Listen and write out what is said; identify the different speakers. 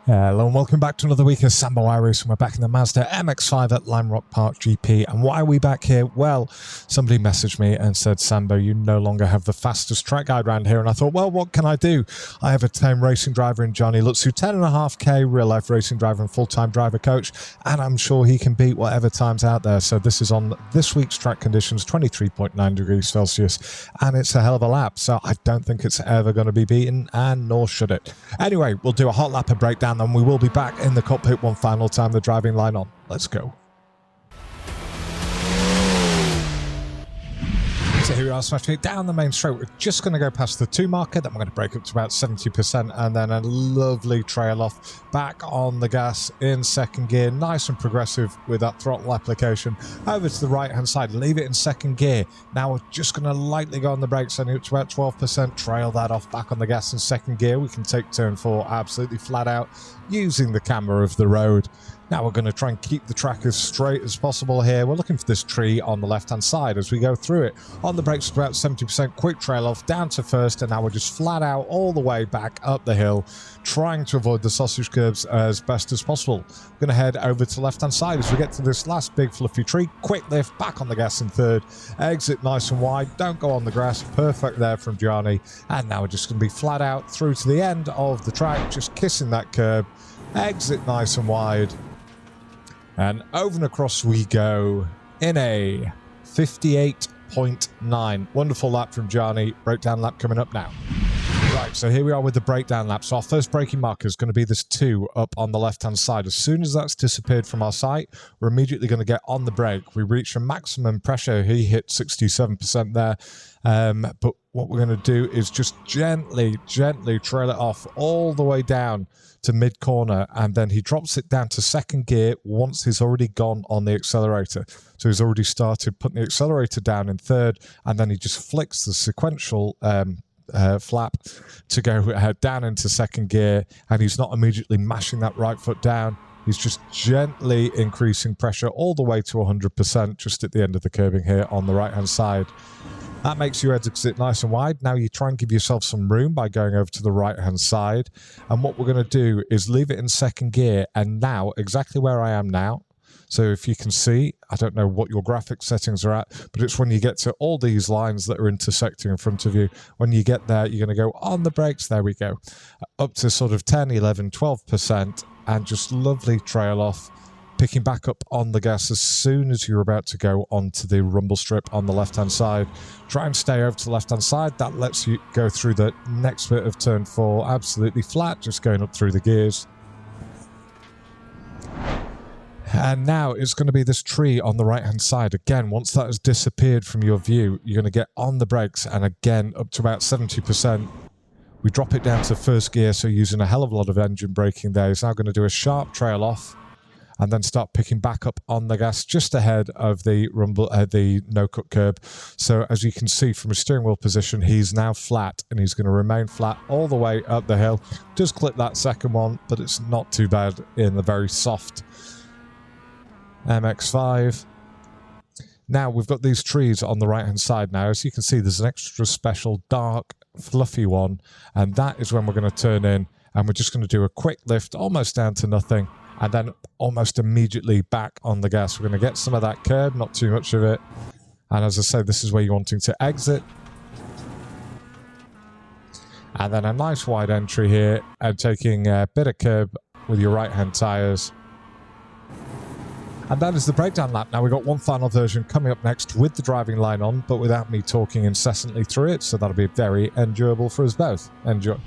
Speaker 1: Hello and welcome back to another week of Sambo iRacing. We're back in the Mazda MX5 at Lime Rock Park GP. And why are we back here? Well, somebody messaged me and said, Sambo, you no longer have the fastest track guide around here. And I thought, well, what can I do? I have a tame racing driver in Gianni Lutzu, 10.5K real life racing driver and full-time driver coach. And I'm sure he can beat whatever time's out there. So this is on this week's track conditions, 23.9 degrees Celsius. And it's a hell of a lap. So I don't think it's ever going to be beaten, and nor should it. Anyway, we'll do a hot lap and breakdown. And we will be back in the cockpit one final time, the driving line on. Let's go. So here we are, smashing it down the main straight. We're just going to go past the 2 marker, then we're going to break up to about 70%, and then a lovely trail off back on the gas in second gear, nice and progressive with that throttle application. Over to the right hand side, leave it in second gear. Now we're just going to lightly go on the brakes, sending it to about 12%, trail that off back on the gas in second gear. We can take turn 4 absolutely flat out using the camera of the road. Now we're going to try and keep the track as straight as possible here. We're looking for this tree on the left-hand side as we go through it. On the brakes, about 70%, quick trail off, down to first, and now we're just flat out all the way back up the hill, trying to avoid the sausage curbs as best as possible. We're going to head over to the left-hand side as we get to this last big fluffy tree. Quick lift, back on the gas in third, exit nice and wide, don't go on the grass, perfect there from Gianni. And now we're just going to be flat out through to the end of the track, just kissing that curb, exit nice and wide. And over and across we go in a 58.9. Wonderful lap from Gianni. Breakdown lap coming up now. Right, so here we are with the breakdown lap. So our first braking marker is going to be this 2 up on the left-hand side. As soon as that's disappeared from our sight, we're immediately going to get on the brake. We reach a maximum pressure. He hit 67% there. But what we're going to do is just gently trail it off all the way down to mid-corner, and then he drops it down to second gear once he's already gone on the accelerator. So he's already started putting the accelerator down in third, and then he just flicks the sequential flap to go down into second gear, and he's not immediately mashing that right foot down. He's just gently increasing pressure all the way to 100% just at the end of the curbing here on the right-hand side. That makes your exit nice and wide. Now you try and give yourself some room by going over to the right-hand side. And what we're going to do is leave it in second gear. And now, exactly where I am now, so if you can see, I don't know what your graphic settings are at, but it's when you get to all these lines that are intersecting in front of you. When you get there, you're going to go on the brakes. There we go. Up to sort of 10, 11, 12%, and just lovely trail off. Picking back up on the gas as soon as you're about to go onto the rumble strip on the left-hand side. Try and stay over to the left-hand side. That lets you go through the next bit of turn 4 absolutely flat, just going up through the gears. And now it's going to be this tree on the right-hand side. Again, once that has disappeared from your view, you're going to get on the brakes, and again, up to about 70%. We drop it down to first gear, so using a hell of a lot of engine braking there. He's now going to do a sharp trail off, and then start picking back up on the gas just ahead of the rumble, the no-cut curb. So as you can see from his steering wheel position, he's now flat, and he's going to remain flat all the way up the hill. Does clip that second one, but it's not too bad in the very soft MX5. Now we've got these trees on the right-hand side now. As you can see, there's an extra special dark, fluffy one, and that is when we're going to turn in, and we're just going to do a quick lift, almost down to nothing, and then almost immediately back on the gas. We're going to get some of that curb, not too much of it. And as I say, this is where you're wanting to exit. And then a nice wide entry here, and taking a bit of curb with your right-hand tyres. And that is the breakdown lap. Now we've got one final version coming up next with the driving line on, but without me talking incessantly through it. So that'll be very enjoyable for us both. Enjoy.